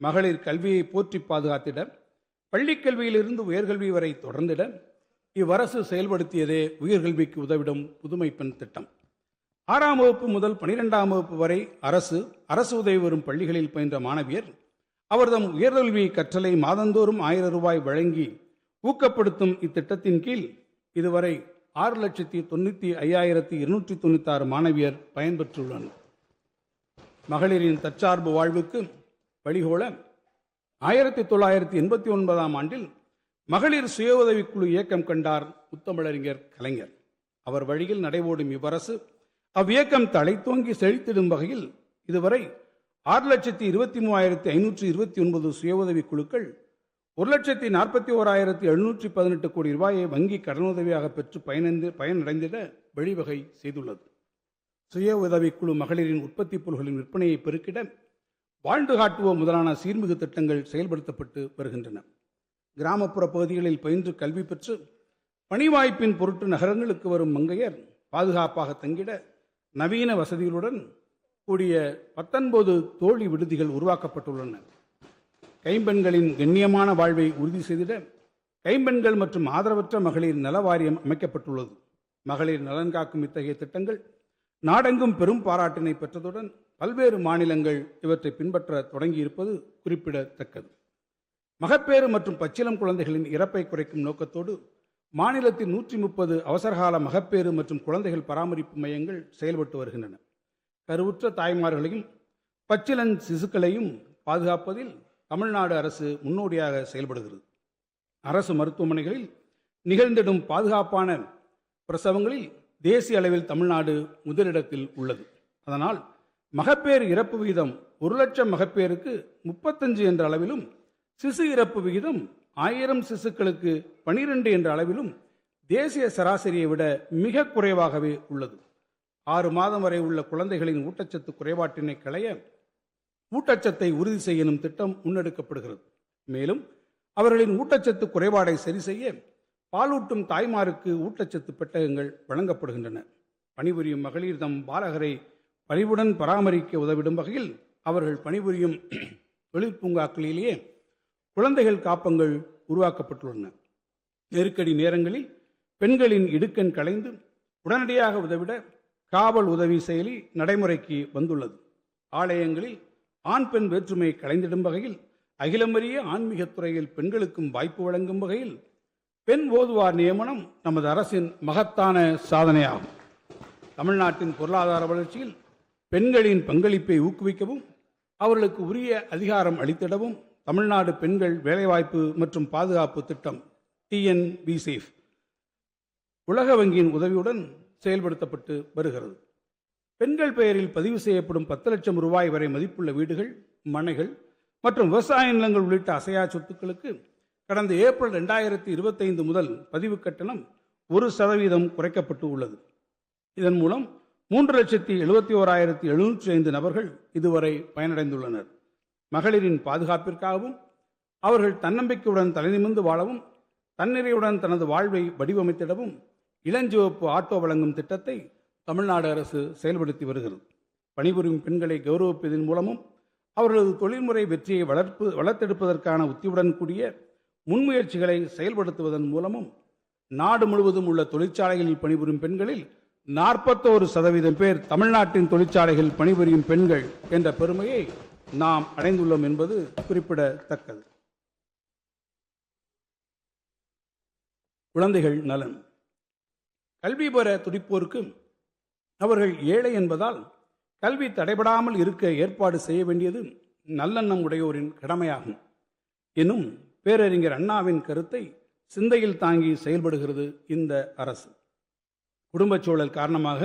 மகளிர் கல்வியை போற்றி பாதுகாத்திட, பள்ளிக்கல்வியிலிருந்து உயர்கல்வி வரை தொடர்ந்திட இவ்வரசு செயல்படுத்தியதே உயர்கல்விக்கு உதவிடும் புதுமை பெண் திட்டம். 6ஆம் வகுப்பு முதல் 12ஆம் வகுப்பு வரை அரசு உதவி வரும் பள்ளிகளில் பயின்ற மாணவியர் அவர்தம் உயர்கல்வி கற்றலை மாதந்தோறும் 1000 ரூபாய் வழங்கி ஊக்கப்படுத்தும் இத்திட்டத்தின் கீழ் இதுவரை 6,95,296 மாணவியர் பயன்பெற்றுள்ளனர். மகளிரின் தற்சார்பு வாழ்வுக்கு வழிகோல 1989ஆம் ஆண்டில் மகளிர் சுய உதவிக்குழு இயக்கம் கண்டார் முத்தமிழறிஞர் கலைஞர். அவர் வழியில் நடைபோடும் இவ்வரசு அவ்வியக்கம் தழைத்தோங்கி செழித்திடும் வகையில் இதுவரை 6,23,529 சுய உதவி குழுக்கள் 1,41,718 கோடி ரூபாயை வங்கி கடனுதவியாக பெற்று பயனடைந்திட வழிவகை செய்துள்ளது. சுய உதவிக்குழு மகளிரின் உற்பத்தி பொருட்களின் விற்பனையை பெருக்கிட வாழ்ந்து காட்டுவோம் முதலான சீர்மிகு திட்டங்கள் செயல்படுத்தப்பட்டு வருகின்றன. கிராமப்புற பகுதிகளில் பயின்று கல்வி பெற்று பணி வாய்ப்பின் பொருட்டு நகரங்களுக்கு வரும் மங்கையர் பாதுகாப்பாக தங்கிட நவீன வசதிகளுடன் கூடிய 19 தோழி விடுதிகள் உருவாக்கப்பட்டுள்ளன. கைம்பெண்களின் கண்ணியமான வாழ்வை உறுதி செய்திட கைம்பெண்கள் மற்றும் ஆதரவற்ற மகளிர் நல வாரியம் அமைக்கப்பட்டுள்ளது. மகளிர் நலன் காக்கும் இத்தகைய திட்டங்கள் நாடெங்கும் பெரும் பாராட்டினை பெற்றதுடன் பல்வேறு மாநிலங்கள் இவற்றை பின்பற்ற தொடங்கியிருப்பது குறிப்பிடத்தக்கது. மகப்பேறு மற்றும் பச்சிளம் குழந்தைகளின் இறப்பை குறைக்கும் நோக்கத்தோடு மாநிலத்தில் 130 அவசரகால மகப்பேறு மற்றும் குழந்தைகள் பராமரிப்பு மையங்கள் செயல்பட்டு வருகின்றன. கருவுற்ற தாய்மார்களையும் பச்சிளம் சிசுக்களையும் பாதுகாப்பதில் தமிழ்நாடு அரசு முன்னோடியாக செயல்படுகிறது. அரசு மருத்துவமனைகளில் நிகழ்ந்திடும் பாதுகாப்பான பிரசவங்களில் தேசிய அளவில் தமிழ்நாடு முதலிடத்தில் உள்ளது. அதனால் மகப்பேறு இறப்பு விகிதம் 1,00,000 மகப்பேருக்கு 35 என்ற அளவிலும், சிசு இறப்பு விகிதம் 1000 சிசுக்களுக்கு 12 என்ற அளவிலும் தேசிய சராசரியை விட மிக குறைவாகவே உள்ளது. 6 மாதம் வரை உள்ள குழந்தைகளின் ஊட்டச்சத்து குறைபாட்டினை களைய ஊட்டச்சத்தை உறுதி செய்யும் திட்டம் முன்னெடுக்கப்படுகிறது. மேலும் அவர்களின் ஊட்டச்சத்து குறைபாடை சரி செய்ய பாலூட்டும் தாய்மாருக்கு ஊட்டச்சத்து பெட்டகங்கள் வழங்கப்படுகின்றன. பணிபுரியும் மகளிர் தம் பாலகரை பணிவுடன் பராமரிக்க உதவிடும் வகையில் அவர்கள் பணிபுரியும் தொழிற்பூங்காக்களிலேயே குழந்தைகள் காப்பங்கள் உருவாக்கப்பட்டுள்ளன. நெருக்கடி நேரங்களில் பெண்களின் இடுக்கண் களைந்து உடனடியாக உதவிட காவல் உதவி செயலி நடைமுறைக்கு வந்துள்ளது. ஆலயங்களில் ஆண் பெண் வேற்றுமை களைந்திடும் வகையில் அகிலமறிய ஆன்மீகத் துறையில் பெண்களுக்கும் வாய்ப்பு வழங்கும் வகையில் பெண் ஓதுவார் நியமனம் நமது அரசின் மகத்தான சாதனையாகும். தமிழ்நாட்டின் பொருளாதார வளர்ச்சியில் பெண்களின் பங்களிப்பை ஊக்குவிக்கவும் அவர்களுக்கு உரிய அதிகாரம் அளித்திடவும் தமிழ்நாடு பெண்கள் வேலைவாய்ப்பு மற்றும் பாதுகாப்பு திட்டம் TNBSAFE உலக வங்கியின் உதவியுடன் செயல்படுத்தப்பட்டு வருகிறது. பெண்கள் பெயரில் பதிவு செய்யப்படும் 10 லட்சம் ரூபாய் வரை மதிப்புள்ள வீடுகள், மனைகள் மற்றும் விவசாய நிலங்கள் உள்ளிட்ட அசையா சொத்துக்களுக்கு கடந்த ஏப்ரல் 2025 முதல் பதிவு கட்டணம் 1% குறைக்கப்பட்டு உள்ளது. இதன் மூலம் 3,71,705 நபர்கள் இதுவரை பயனடைந்துள்ளனர். மகளிரின் பாதுகாப்பிற்காகவும் அவர்கள் தன்னம்பிக்கையுடன் தலைநிமிர்ந்து வாழவும் தன்னிறைவுடன் தனது வாழ்வை வடிவமைத்திடவும் இளஞ்சிவப்பு ஆட்டோ வழங்கும் திட்டத்தை தமிழ்நாடு அரசு செயல்படுத்தி வருகிறது. பணிபுரியும் பெண்களை கௌரவிப்பதன் மூலமும் அவர்களது தொழில்முறை வெற்றியை வளர்த்தெடுப்பதற்கான உத்தியுடன் கூடிய முன்முயற்சிகளை செயல்படுத்துவதன் மூலமும் நாடு முழுவதும் உள்ள தொழிற்சாலைகளில் பணிபுரியும் பெண்களில் 41% பேர் தமிழ்நாட்டின் தொழிற்சாலைகளில் பணிபுரியும் பெண்கள் என்ற பெருமையை நாம் அடைந்துள்ளோம் என்பது குறிப்பிடத்தக்கது. குழந்தைகள் நலன். கல்வி பெற துடிப்போருக்கு அவர்கள் ஏழை என்பதால் கல்வி தடைபடாமல் இருக்க ஏற்பாடு செய்ய வேண்டியது நல்லெண்ணம் உடையோரின் கடமையாகும் எனும் பேரறிஞர் அண்ணாவின் கருத்தை சிந்தையில் தாங்கி செயல்படுகிறது இந்த அரசு. குடும்பச் சூழல் காரணமாக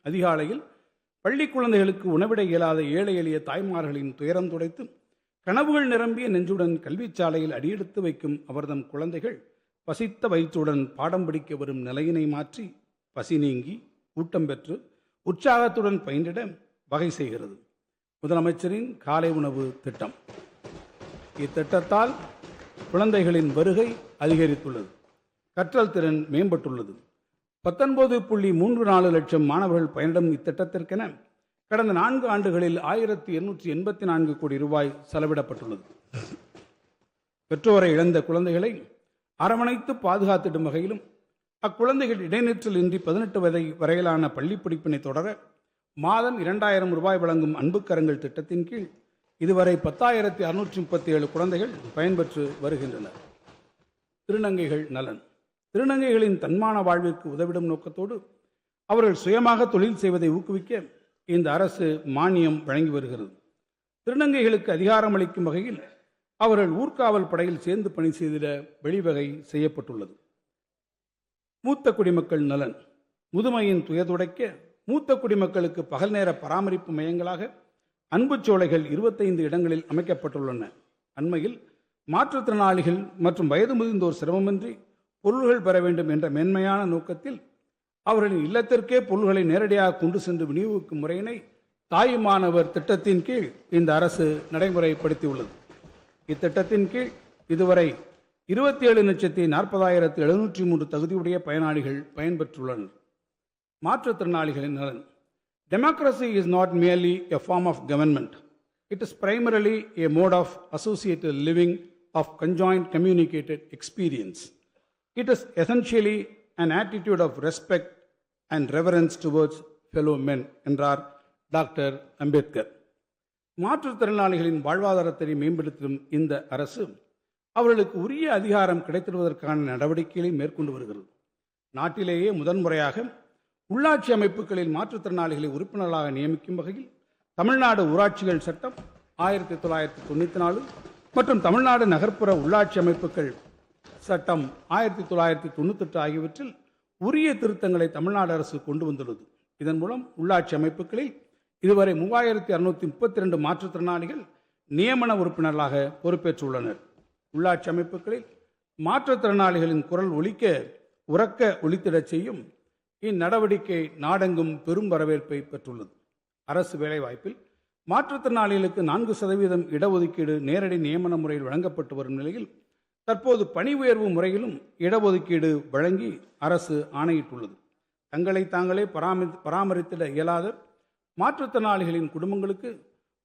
அதிகாலையில் பள்ளி குழந்தைகளுக்கு உணவிட இயலாத ஏழை எளிய தாய்மார்களின் துயரம் துடைத்து கனவுகள் நிரம்பிய நெஞ்சுடன் கல்விச்சாலையில் அடியெடுத்து வைக்கும் அவர்தம் குழந்தைகள் பசித்த வயிற்றுடன் பாடம் படிக்க வரும் நிலையினை மாற்றி பசி நீங்கி ஊட்டம் பெற்று உற்சாகத்துடன் பயின்றிட வகை செய்கிறது முதலமைச்சரின் காலை உணவு திட்டம். இத்திட்டத்தால் குழந்தைகளின் வருகை அதிகரித்துள்ளது, கற்றல் திறன் மேம்பட்டுள்ளது. 19.34 லட்சம் மாணவர்கள் பயனிடும் இத்திட்டத்திற்கென கடந்த 4 ஆண்டுகளில் 1884 கோடி ரூபாய் செலவிடப்பட்டுள்ளது. பெற்றோரை இழந்த குழந்தைகளை அரவணைத்து பாதுகாத்திடும் வகையிலும் அக்குழந்தைகள் இடைநிற்றல் இன்றி 18 வயது வரையிலான பள்ளி படிப்பினை தொடர மாதம் 2000 ரூபாய் வழங்கும் அன்புக்கரங்கள் திட்டத்தின் கீழ் இதுவரை 10,637 குழந்தைகள் பயன்பெற்று வருகின்றனர். திருநங்கைகள் நலன். திருநங்கைகளின் தன்மான வாழ்விற்கு உதவிடும் நோக்கத்தோடு அவர்கள் சுயமாக தொழில் செய்வதை ஊக்குவிக்க இந்த அரசு மானியம் வழங்கி வருகிறது. திருநங்கைகளுக்கு அதிகாரம் அளிக்கும் வகையில் அவர்கள் ஊர்காவல் படையில் சேர்ந்து பணி செய்திட வழிவகை செய்யப்பட்டுள்ளது. மூத்த குடிமக்கள் நலன். முதுமையின் துயதுடைக்க மூத்த குடிமக்களுக்கு பகல் நேர பராமரிப்பு மையங்களாக அன்புச்சோலைகள் 25 இடங்களில் அமைக்கப்பட்டுள்ளன. அண்மையில் மாற்றுத்திறனாளிகள் மற்றும் வயது முதிர்ந்தோர் சிரமமின்றி பொருள்கள் பெற வேண்டும் என்ற மேன்மையான நோக்கத்தில் அவர்களின் இல்லத்திற்கே பொருள்களை நேரடியாக கொண்டு சென்று விநியோகிக்கும் முறையினை தாயுமானவர் திட்டத்தின் கீழ் இந்த அரசு நடைமுறைப்படுத்தியுள்ளது. இத்திட்டத்தின் கீழ் இதுவரை 27,40,703 தகுதியுடைய பயனாளிகள் பயன்பெற்றுள்ளனர். மாற்றுத்திறனாளிகளின் நலன். Democracy is not merely a form of government. It is primarily a mode of associated living of conjoined communicated experience. It is essentially an attitude of respect and reverence towards fellow men என்றார் doctor Ambedkar. மாற்றுத்திறனாளிகளின் வாழ்வாதாரத்தை மேம்படுத்தும் இந்த அரசு அவர்களுக்கு உரிய அதிகாரம் கிடைத்திடுவதற்கான நடவடிக்கைகளை மேற்கொண்டு வருகிறது. நாட்டிலேயே முதன்முறையாக உள்ளாட்சி அமைப்புகளில் மாற்றுத்திறனாளிகளை உறுப்பினர்களாக நியமிக்கும் வகையில் தமிழ்நாடு ஊராட்சிகள் சட்டம் 1994 மற்றும் தமிழ்நாடு நகர்ப்புற உள்ளாட்சி அமைப்புகள் சட்டம் 1998 ஆகியவற்றில் உரிய திருத்தங்களை தமிழ்நாடு அரசு கொண்டு வந்துள்ளது. இதன் மூலம் உள்ளாட்சி அமைப்புகளில் இதுவரை 3632 மாற்றுத்திறனாளிகள் நியமன உறுப்பினர்களாக பொறுப்பேற்றுள்ளனர். உள்ளாட்சி அமைப்புகளில் மாற்றுத்திறனாளிகளின் குரல் உறக்க ஒலித்திடச் செய்யும் இந்நடவடிக்கை நாடெங்கும் பெரும் வரவேற்பை பெற்றுள்ளது. அரசு வேலைவாய்ப்பில் மாற்றுத்திறனாளிகளுக்கு 4% இடஒதுக்கீடு நேரடி நியமன முறையில் வழங்கப்பட்டு வரும் நிலையில் தற்போது பணி உயர்வு முறையிலும் இடஒதுக்கீடு வழங்கி அரசு ஆணையிட்டுள்ளது. தங்களை தாங்களே பராமரித்திட இயலாத மாற்றுத்திறனாளிகளின் குடும்பங்களுக்கு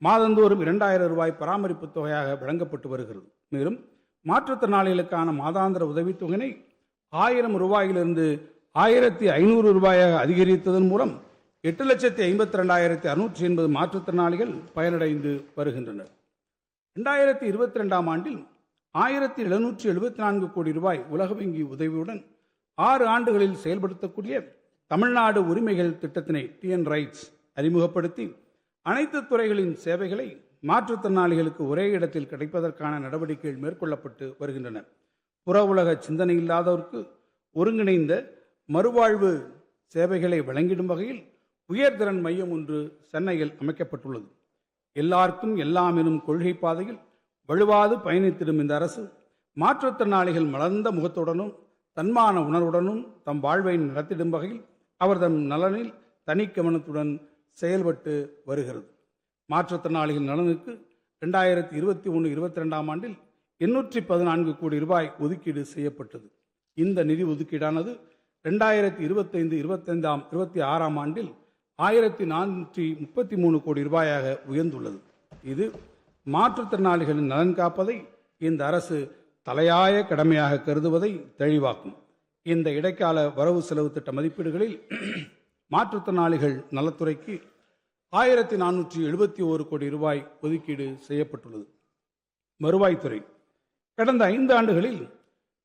மாதந்தோறும் 2000 ரூபாய் பராமரிப்பு தொகையாக வழங்கப்பட்டு வருகிறது. மேலும் மாற்றுத்திறனாளிகளுக்கான மாதாந்திர உதவித்தொகையினை 1000 ரூபாயிலிருந்து 1500 ரூபாயாக அதிகரித்ததன் மூலம் 8,52,680 மாற்றுத்திறனாளிகள் பயனடைந்து வருகின்றனர். 2022 ஆண்டில் 1774 கோடி ரூபாய் உலக வங்கி உதவியுடன் 6 ஆண்டுகளில் செயல்படுத்தக்கூடிய தமிழ்நாடு உரிமைகள் திட்டத்தினை டிஎன் ரைட்ஸ் அறிமுகப்படுத்தி அனைத்து துறைகளின் சேவைகளை மாற்றுத்திறனாளிகளுக்கு ஒரே இடத்தில் கிடைப்பதற்கான நடவடிக்கைகள் மேற்கொள்ளப்பட்டு வருகின்றன. புற உலக சிந்தனை இல்லாதவருக்கு ஒருங்கிணைந்த மறுவாழ்வு சேவைகளை வழங்கிடும் வகையில் உயர்திறன் மையம் ஒன்று சென்னையில் அமைக்கப்பட்டுள்ளது. எல்லாருக்கும் எல்லாம் எனும் கொள்கை பாதையில் வலுவாது பயணித்திடும் இந்த அரசு மாற்றுத்திறனாளிகள் மலர்ந்த முகத்துடனும் தன்மான உணர்வுடனும் தம் வாழ்வை நடத்திடும் வகையில் அவர்தம் நலனில் தனி கவனத்துடன் செயல்பட்டு வருகிறது. மாற்றுத்திறனாளிகள் நலனுக்கு 2021-22 ஆண்டில் 814 கோடி ரூபாய் ஒதுக்கீடு செய்யப்பட்டது. இந்த நிதி ஒதுக்கீடானது 2025-26 ஆண்டில் 1433 கோடி ரூபாயாக உயர்ந்துள்ளது. இது மாற்றுத்திறனாளிகளின் நலன் காப்பதை இந்த அரசு தலையாய கடமையாக கருதுவதை தெளிவாக்கும். இந்த இடைக்கால வரவு செலவு திட்ட மதிப்பீடுகளில் மாற்றுத்திறனாளிகள் நலத்துறைக்கு 1471 கோடி ரூபாய் ஒதுக்கீடு செய்யப்பட்டுள்ளது. வருவாய்த்துறை கடந்த 5 ஆண்டுகளில்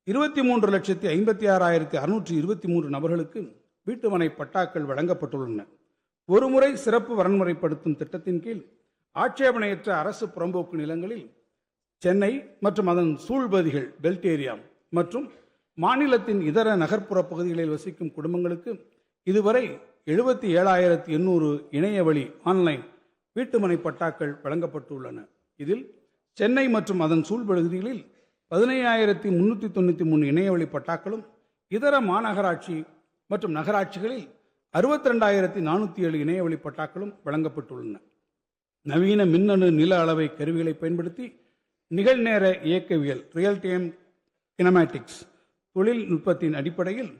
23,56,623 நபர்களுக்கு வீட்டுமனை பட்டாக்கள் வழங்கப்பட்டுள்ளன. ஒருமுறை சிறப்பு வரன்முறைப்படுத்தும் திட்டத்தின் கீழ் ஆட்சேபனையற்ற அரசு புறம்போக்கு நிலங்களில் சென்னை மற்றும் அதன் சூழ்பகுதிகள் பெல்ட் ஏரியா மற்றும் மாநிலத்தின் இதர நகர்ப்புற பகுதிகளில் வசிக்கும் குடும்பங்களுக்கு இதுவரை 77,800 இணையவழி ஆன்லைன் வீட்டுமனை பட்டாக்கள் வழங்கப்பட்டுள்ளன. இதில் சென்னை மற்றும் அதன் சூழ்பகுதிகளில் 15,393 இணையவழி பட்டாக்களும் இதர மாநகராட்சி மற்றும் நகராட்சிகளில் 62,407 இணையவழி பட்டாக்களும் வழங்கப்பட்டுள்ளன. நவீன மின்னணு நில அளவை கருவிகளை பயன்படுத்தி நிகழ்நேர இயக்கவியல் ரியல் டைம் கினமேட்டிக்ஸ் தொழில்நுட்பத்தின் அடிப்படையில்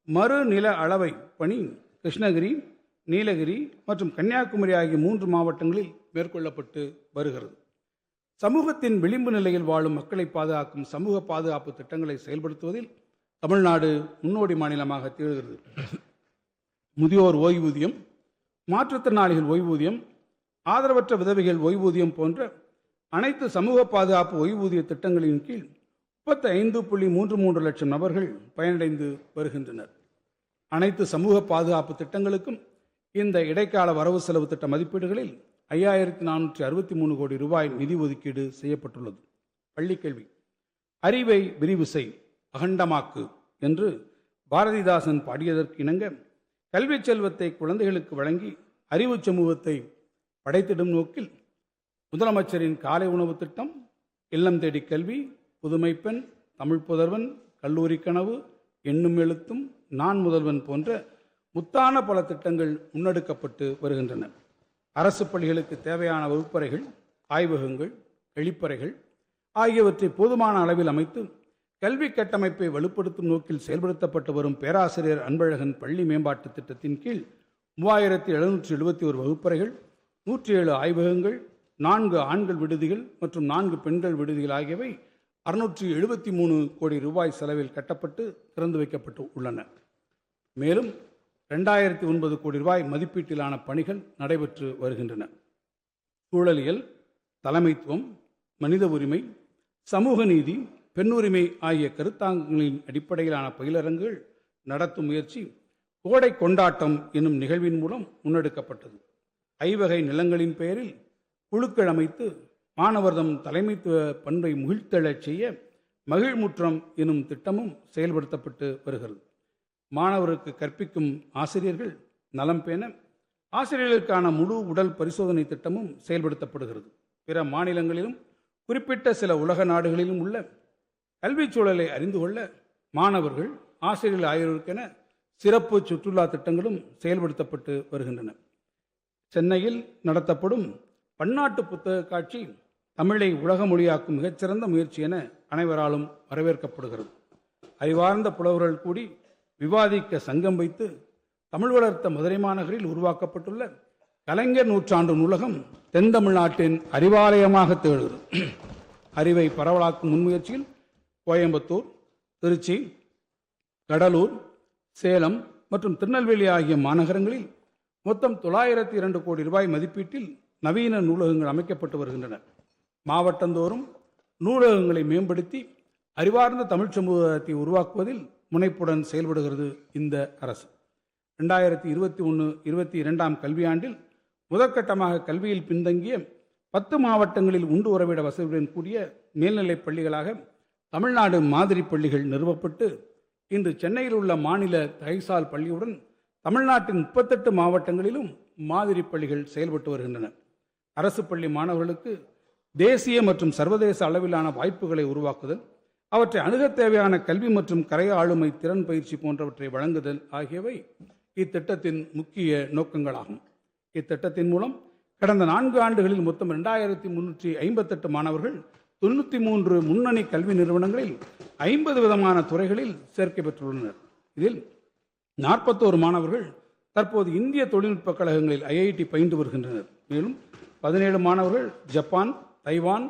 மறு நில அளவை பணி கிருஷ்ணகிரி, நீலகிரி மற்றும் கன்னியாகுமரி ஆகிய 3 மாவட்டங்களில் மேற்கொள்ளப்பட்டு வருகிறது. சமூகத்தின் விளிம்பு நிலையில் வாழும் மக்களை பாதுகாக்கும் சமூக பாதுகாப்பு திட்டங்களை செயல்படுத்துவதில் தமிழ்நாடு முன்னோடி மாநிலமாக திகழ்கிறது. முதியோர் ஓய்வூதியம், மாற்றுத்திறனாளிகள் ஓய்வூதியம், ஆதரவற்ற விதவைகள் ஓய்வூதியம் போன்ற அனைத்து சமூக பாதுகாப்பு ஓய்வூதிய திட்டங்களின் கீழ் 35.33 லட்சம் நபர்கள் பயனடைந்து வருகின்றனர். அனைத்து சமூக பாதுகாப்பு திட்டங்களுக்கும் இந்த இடைக்கால வரவு செலவு திட்ட மதிப்பீடுகளில் 5463 கோடி ரூபாய் நிதி ஒதுக்கீடு செய்யப்பட்டுள்ளது. பள்ளிக்கல்வி, அறிவை விரிவு செய், அகண்டமாக்கு என்று பாரதிதாசன் பாடியதற்கு இணங்க கல்வி செல்வத்தை குழந்தைகளுக்கு வழங்கி அறிவு சமூகத்தை படைத்திடும் நோக்கில் முதலமைச்சரின் காலை உணவு திட்டம், இல்லம் தேடி கல்வி, புதுமை பெண், தமிழ் புதல்வன், கல்லூரி கனவு, எண்ணும் எழுத்தும், நான் முதல்வன் போன்ற முத்தான பல திட்டங்கள் முன்னெடுக்கப்பட்டு வருகின்றன. அரசு பள்ளிகளுக்கு தேவையான வகுப்பறைகள், ஆய்வகங்கள், கழிப்பறைகள் ஆகியவற்றை போதுமான அளவில் அமைத்து கல்வி கட்டமைப்பை வலுப்படுத்தும் நோக்கில் செயல்படுத்தப்பட்டு வரும் பேராசிரியர் அன்பழகன் பள்ளி மேம்பாட்டு திட்டத்தின் கீழ் 3771 வகுப்பறைகள், 107 ஆய்வகங்கள், 4 ஆண்கள் விடுதிகள் மற்றும் 4 பெண்கள் விடுதிகள் ஆகியவை 673 கோடி ரூபாய் செலவில் கட்டப்பட்டு திறந்து வைக்கப்பட்டு உள்ளன. மேலும் 2009 கோடி ரூபாய் மதிப்பீட்டிலான பணிகள் நடைபெற்று வருகின்றன. சூழலியல், தலைமைத்துவம், மனித உரிமை, சமூக நீதி, பெண்ணுரிமை ஆகிய கருத்தாங்கங்களின் அடிப்படையிலான பயிலரங்குகள் நடத்தும் முயற்சி கோடை கொண்டாட்டம் என்னும் நிகழ்வின் மூலம் முன்னெடுக்கப்பட்டது. ஐவகை நிலங்களின் பெயரில் குழுக்கள் அமைத்து மாணவர்தம் தலைமைத்துவ பண்பை முகிழ்த்தெழச் செய்ய மகிழ்முற்றம் எனும் திட்டமும் செயல்படுத்தப்பட்டு வருகிறது. மாணவருக்கு கற்பிக்கும் ஆசிரியர்கள் நலம் பேண ஆசிரியர்களுக்கான முழு உடல் பரிசோதனை திட்டமும் செயல்படுத்தப்படுகிறது. பிற மாநிலங்களிலும் குறிப்பிட்ட சில உலக நாடுகளிலும் உள்ள கல்விச் சூழலை அறிந்து கொள்ள மாணவர்கள், ஆசிரியர்கள் ஆகியோருக்கென சிறப்பு சுற்றுலா திட்டங்களும் செயல்படுத்தப்பட்டு வருகின்றன. சென்னையில் நடத்தப்படும் பன்னாட்டு புத்தக காட்சி தமிழை உலக மொழியாக்கும் மிகச்சிறந்த முயற்சி என அனைவராலும் வரவேற்கப்படுகிறது. அறிவார்ந்த புலவர்கள் கூடி விவாதிக்க சங்கம் வைத்து தமிழ் வளர்த்த மதுரை மாநகரில் உருவாக்கப்பட்டுள்ள கலைஞர் நூற்றாண்டு நூலகம் தென் தமிழ்நாட்டின் அறிவாலயமாக திகழ்கிறது. அறிவை பரவலாக்கும் முன்முயற்சியில் கோயம்புத்தூர், திருச்சி, கடலூர், சேலம் மற்றும் திருநெல்வேலி ஆகிய மாநகரங்களில் மொத்தம் 902 கோடி ரூபாய் மதிப்பீட்டில் நவீன நூலகங்கள் அமைக்கப்பட்டு வருகின்றன. மாவட்டந்தோறும் நூலகங்களை மேம்படுத்தி அறிவார்ந்த தமிழ் சமூகத்தை உருவாக்குவதில் முனைப்புடன் செயல்படுகிறது இந்த அரசு. 2021-22 கல்வியாண்டில் முதற்கட்டமாக கல்வியில் பின்தங்கிய 10 மாவட்டங்களில் உண்டு உறவிட வசதியுடன் கூடிய மேல்நிலைப் பள்ளிகளாக தமிழ்நாடு மாதிரி பள்ளிகள் நிறுவப்பட்டு இன்று சென்னையில் உள்ள மாநில தகைசால் பள்ளியுடன் தமிழ்நாட்டின் 38 மாவட்டங்களிலும் மாதிரி பள்ளிகள் செயல்பட்டு வருகின்றன. அரசு பள்ளி மாணவர்களுக்கு தேசிய மற்றும் சர்வதேச அளவிலான வாய்ப்புகளை உருவாக்குதல், அவற்றை அணுகத் தேவையான கல்வி மற்றும் கரை ஆளுமை திறன் பயிற்சி போன்றவற்றை வழங்குதல் ஆகியவை இத்திட்டத்தின் முக்கிய நோக்கங்களாகும். இத்திட்டத்தின் மூலம் கடந்த 4 ஆண்டுகளில் மொத்தம் 2358 மாணவர்கள் 93 முன்னணி கல்வி நிறுவனங்களில் 50 விதமான துறைகளில் சேர்க்கை பெற்றுள்ளனர். இதில் 41 மாணவர்கள் தற்போது இந்திய தொழில்நுட்ப கழகங்களில் IIT பயின்று வருகின்றனர். மேலும் 17 மாணவர்கள் ஜப்பான், தைவான்,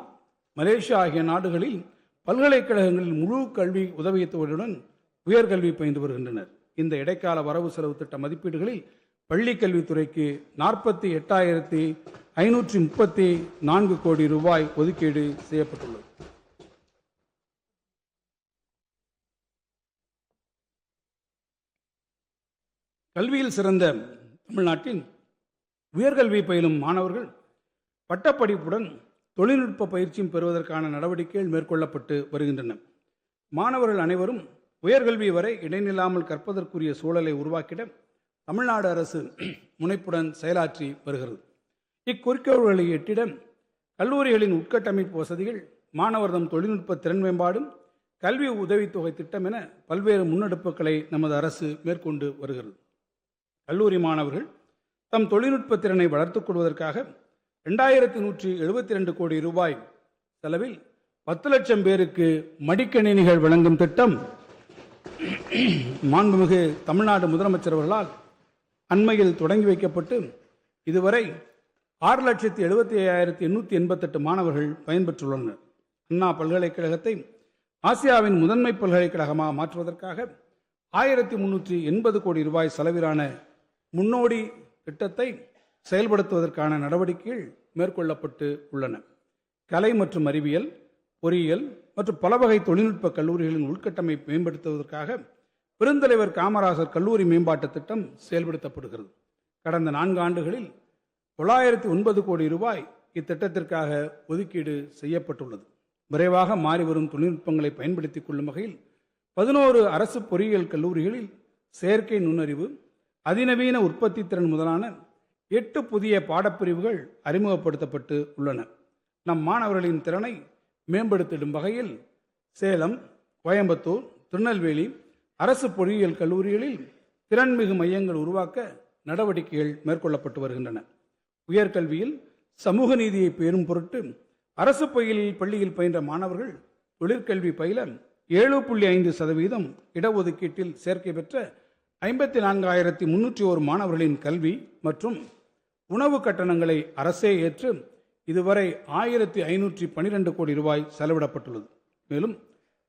மலேசியா ஆகிய நாடுகளில் பல்கலைக்கழகங்களில் முழு கல்வி உதவித்தொகையுடன் உயர்கல்வி பயின்று வருகின்றனர். இந்த இடைக்கால வரவு செலவு திட்ட மதிப்பீடுகளில் பள்ளி கல்வித்துறைக்கு 48,534 கோடி ரூபாய் ஒதுக்கீடு செய்யப்பட்டுள்ளது. கல்வியில் சிறந்த தமிழ்நாட்டின் உயர்கல்வி பயிலும் மாணவர்கள் பட்டப்படிப்புடன் தொழில்நுட்ப பயிற்சியும் பெறுவதற்கான நடவடிக்கைகள் மேற்கொள்ளப்பட்டு வருகின்றன. மாணவர்கள் அனைவரும் உயர்கல்வி வரை இடைநில்லாமல் கற்பதற்குரிய சூழலை உருவாக்கிட தமிழ்நாடு அரசு முனைப்புடன் செயலாற்றி வருகிறது. இக்குறிக்கோள்களை எட்டிட கல்லூரிகளின் உட்கட்டமைப்பு வசதிகள், மாணவர்தம் தொழில்நுட்ப திறன் மேம்பாடும், கல்வி உதவித்தொகை திட்டம் என பல்வேறு முன்னெடுப்புகளை நமது அரசு மேற்கொண்டு வருகிறது. கல்லூரி மாணவர்கள் தம் தொழில்நுட்ப திறனை வளர்த்துக் கொள்வதற்காக 2172 கோடி ரூபாய் செலவில் 10 லட்சம் பேருக்கு மடிக்கணினிகள் வழங்கும் திட்டம் மாண்புமிகு தமிழ்நாடு முதலமைச்சர் அவர்களால் அண்மையில் தொடங்கி வைக்கப்பட்டு இதுவரை 6,75,888 மாணவர்கள் பயன்பெற்றுள்ளனர். அண்ணா பல்கலைக்கழகத்தை ஆசியாவின் முதன்மை பல்கலைக்கழகமாக மாற்றுவதற்காக 1380 கோடி ரூபாய் செலவிலான முன்னோடி திட்டத்தை செயல்படுத்துவதற்கான நடவடிக்கைகள் மேற்கொள்ளப்பட்டு உள்ளன. கலை மற்றும் அறிவியல், பொறியியல் மற்றும் பல வகை தொழில்நுட்ப கல்லூரிகளின் உள்கட்டமைப்பை மேம்படுத்துவதற்காக பெருந்தலைவர் காமராசர் கல்லூரி மேம்பாட்டு திட்டம் செயல்படுத்தப்படுகிறது. கடந்த 4 ஆண்டுகளில் 909 கோடி ரூபாய் இத்திட்டத்திற்காக ஒதுக்கீடு செய்யப்பட்டுள்ளது. விரைவாக மாறிவரும் தொழில்நுட்பங்களை பயன்படுத்திக் கொள்ளும் வகையில் 11 அரசு பொறியியல் கல்லூரிகளில் செயற்கை நுண்ணறிவு, அதிநவீன உற்பத்தி திறன் முதலான 8 புதிய பாடப்பிரிவுகள் அறிமுகப்படுத்தப்பட்டு உள்ளன. நம் மாணவர்களின் திறனை மேம்படுத்திடும் வகையில் சேலம், கோயம்புத்தூர், திருநெல்வேலி அரசு பொறியியல் கல்லூரிகளில் திறன்மிகு மையங்கள் உருவாக்க நடவடிக்கைகள் மேற்கொள்ளப்பட்டு வருகின்றன. உயர்கல்வியில் சமூக நீதியை பேரும் பொருட்டு அரசு பள்ளியில் பயின்ற மாணவர்கள் தொழிற்கல்வி பயில 7.5% இடஒதுக்கீட்டில் சேர்க்கை பெற்ற 54,301 மாணவர்களின் கல்வி மற்றும் உணவு கட்டணங்களை அரசே ஏற்று இதுவரை 1,512 கோடி ரூபாய் செலவிடப்பட்டுள்ளது. மேலும்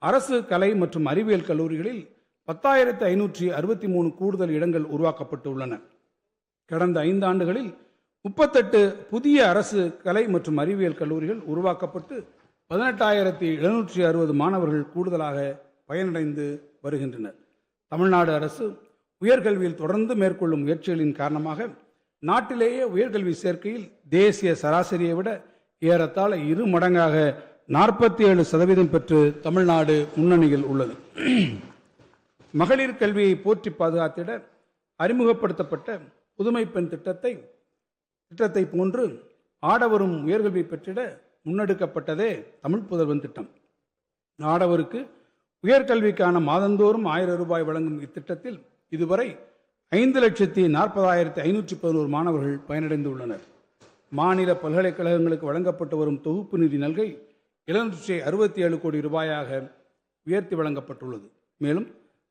அரசு கலை மற்றும் அறிவியல் கல்லூரிகளில் 10,563 கூடுதல் இடங்கள் உருவாக்கப்பட்டு உள்ளன. கடந்த 5 ஆண்டுகளில் 38 புதிய அரசு கலை மற்றும் அறிவியல் கல்லூரிகள் உருவாக்கப்பட்டு 18,760 மாணவர்கள் கூடுதலாக பயனடைந்து வருகின்றனர். தமிழ்நாடு அரசு உயர்கல்வியில் தொடர்ந்து மேற்கொள்ளும் முயற்சிகளின் காரணமாக நாட்டிலேயே உயர்கல்வி சேர்க்கையில் தேசிய சராசரியை விட ஏறத்தாழ 2 மடங்காக 47% பெற்று தமிழ்நாடு முன்னணியில் உள்ளது. மகளிர் கல்வியை போற்றி பாதுகாத்திட அறிமுகப்படுத்தப்பட்ட புதுமை பெண் திட்டத்தை போன்று ஆடவரும் உயர்கல்வி பெற்றிட முன்னெடுக்கப்பட்டதே தமிழ் புதல்வன் திட்டம். ஆடவருக்கு உயர்கல்விக்கான மாதந்தோறும் 1000 ரூபாய் வழங்கும் இத்திட்டத்தில் இதுவரை 5,40,511 மாணவர்கள் பயனடைந்துள்ளனர். மாநில பல்கலைக்கழகங்களுக்கு வழங்கப்பட்டு வரும் தொகுப்பு நிதி நல்கை 767 கோடி ரூபாயாக உயர்த்தி வழங்கப்பட்டுள்ளது. மேலும்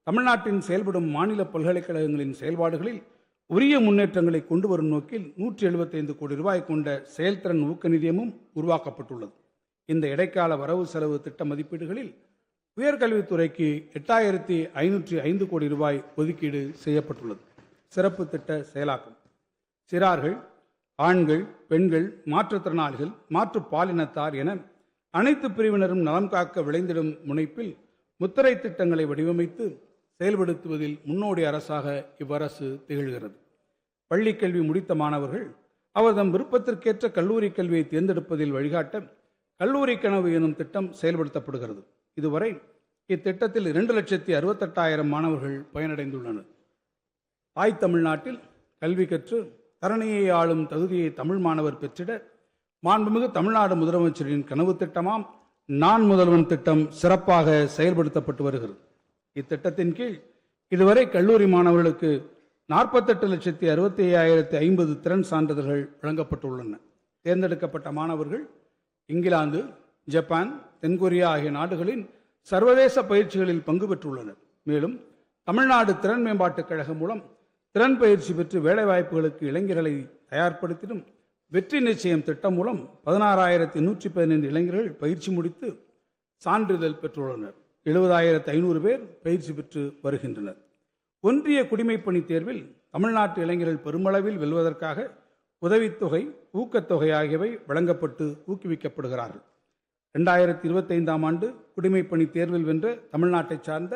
தமிழ்நாட்டின் செயல்படும் மாநில பல்கலைக்கழகங்களின் செயல்பாடுகளில் உரிய முன்னேற்றங்களை கொண்டு வரும் நோக்கில் 175 கோடி ரூபாய் கொண்ட செயல்திறன் ஊக்க நிதியமும் உருவாக்கப்பட்டுள்ளது. இந்த இடைக்கால வரவு செலவு திட்ட மதிப்பீடுகளில் உயர்கல்வித்துறைக்கு 8,505 கோடி ரூபாய் ஒதுக்கீடு செய்யப்பட்டுள்ளது. சிறப்பு திட்ட செயலாக்கம்: சிறார்கள், ஆண்கள், பெண்கள், மாற்றுத்திறனாளிகள், மாற்று பாலினத்தார் என அனைத்து பிரிவினரும் நலம் காக்க விளைந்திடும் முனைப்பில் முத்திரை திட்டங்களை வடிவமைத்து செயல்படுத்துவதில் முன்னோடி அரசாக இவ்வரசு திகழ்கிறது. பள்ளிக்கல்வி முடித்த மாணவர்கள் அவர்தம் விருப்பத்திற்கேற்ற கல்லூரி கல்வியை தேர்ந்தெடுப்பதில் வழிகாட்ட கல்லூரி கனவு எனும் திட்டம் செயல்படுத்தப்படுகிறது. இதுவரை இத்திட்டத்தில் 2,68,000 மாணவர்கள் பயனடைந்துள்ளனர். தாய் தமிழ்நாட்டில் கல்வி கற்று தரணியை ஆளும் தகுதியை தமிழ் மாணவர் பெற்றிட மாண்புமிகு தமிழ்நாடு முதலமைச்சரின் கனவு திட்டமாம் நான் முதல்வன் திட்டம் சிறப்பாக செயல்படுத்தப்பட்டு வருகிறது. இத்திட்டத்தின் கீழ் இதுவரை கல்லூரி மாணவர்களுக்கு 48,65,050 திறன் சான்றிதழ்கள் வழங்கப்பட்டுள்ளன. தேர்ந்தெடுக்கப்பட்ட மாணவர்கள் இங்கிலாந்து, ஜப்பான், தென்கொரியா ஆகிய நாடுகளின் சர்வதேச பயிற்சிகளில் பங்கு பெற்றுள்ளனர். மேலும் தமிழ்நாடு திறன் மேம்பாட்டுக் கழகம் மூலம் திறன் பயிற்சி பெற்று வேலைவாய்ப்புகளுக்கு இளைஞர்களை தயார்படுத்திடும் வெற்றி நிச்சயம் திட்டம் மூலம் 16,115 இளைஞர்கள் பயிற்சி முடித்து சான்றிதழ் பெற்றுள்ளனர். 70,500 பேர் பயிற்சி பெற்று வருகின்றனர். ஒன்றிய குடிமைப்பணி தேர்வில் தமிழ்நாட்டு இளைஞர்கள் பெருமளவில் வெல்வதற்காக உதவித்தொகை, ஊக்கத்தொகை ஆகியவை வழங்கப்பட்டு ஊக்குவிக்கப்படுகிறார்கள். 2025ஆம் ஆண்டு குடிமைப்பணி தேர்வில் வென்ற தமிழ்நாட்டை சார்ந்த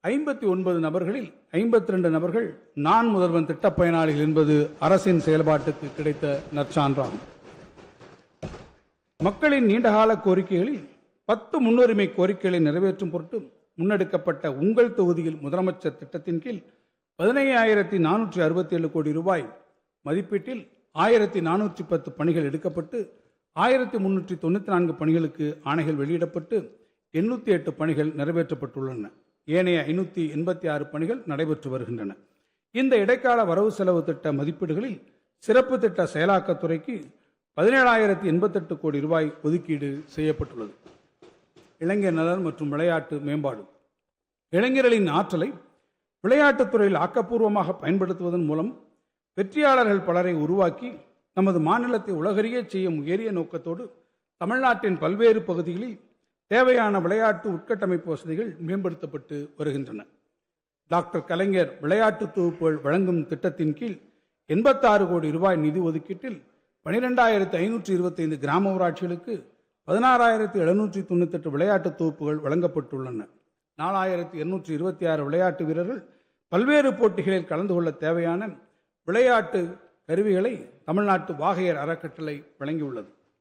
59 நபர்களில் 52 நபர்கள் நான் முதல்வன் திட்ட பயனாளிகள் என்பது அரசின் செயல்பாட்டுக்கு கிடைத்த நற்சான்றாகும். மக்களின் நீண்டகால கோரிக்கைகளில் 10 முன்னுரிமை கோரிக்கைகளை நிறைவேற்றும் பொருட்டு முன்னெடுக்கப்பட்ட உங்கள் தொகுதியில் முதலமைச்சர் திட்டத்தின் கீழ் 15,467 கோடி ரூபாய் மதிப்பீட்டில் 1,410 பணிகள் எடுக்கப்பட்டு 1,394 பணிகளுக்கு ஆணைகள் வெளியிடப்பட்டு 808 பணிகள் நிறைவேற்றப்பட்டுள்ளன. ஏனைய 586 பணிகள் நடைபெற்று வருகின்றன. இந்த இடைக்கால வரவு செலவு திட்ட மதிப்பீடுகளில் சிறப்பு திட்ட செயலாக்கத்துறைக்கு 17,088 கோடி ரூபாய் ஒதுக்கீடு செய்யப்பட்டுள்ளது. இளைஞர் நலன் மற்றும் விளையாட்டு மேம்பாடு: இளைஞர்களின் ஆற்றலை விளையாட்டுத் துறையில் ஆக்கப்பூர்வமாக பயன்படுத்துவதன் மூலம் வெற்றியாளர்கள் பலரை உருவாக்கி நமது மாநிலத்தை உலகறியச் செய்யும் உயரிய நோக்கத்தோடு தமிழ்நாட்டின் பல்வேறு பகுதிகளில் தேவையான விளையாட்டு உட்கட்டமைப்பு வசதிகள் மேம்படுத்தப்பட்டு வருகின்றன. டாக்டர் கலைஞர் விளையாட்டு தொகுப்புகள் வழங்கும் திட்டத்தின் கீழ் 86 கோடி ரூபாய் நிதி ஒதுக்கீட்டில் 12,525 கிராம ஊராட்சிகளுக்கு 16,798 விளையாட்டு தொகுப்புகள் வழங்கப்பட்டுள்ளன. 4,226 விளையாட்டு வீரர்கள் பல்வேறு போட்டிகளில் கலந்து கொள்ள தேவையான விளையாட்டு கருவிகளை தமிழ்நாட்டு வாகையர் அறக்கட்டளை வழங்கியுள்ளது.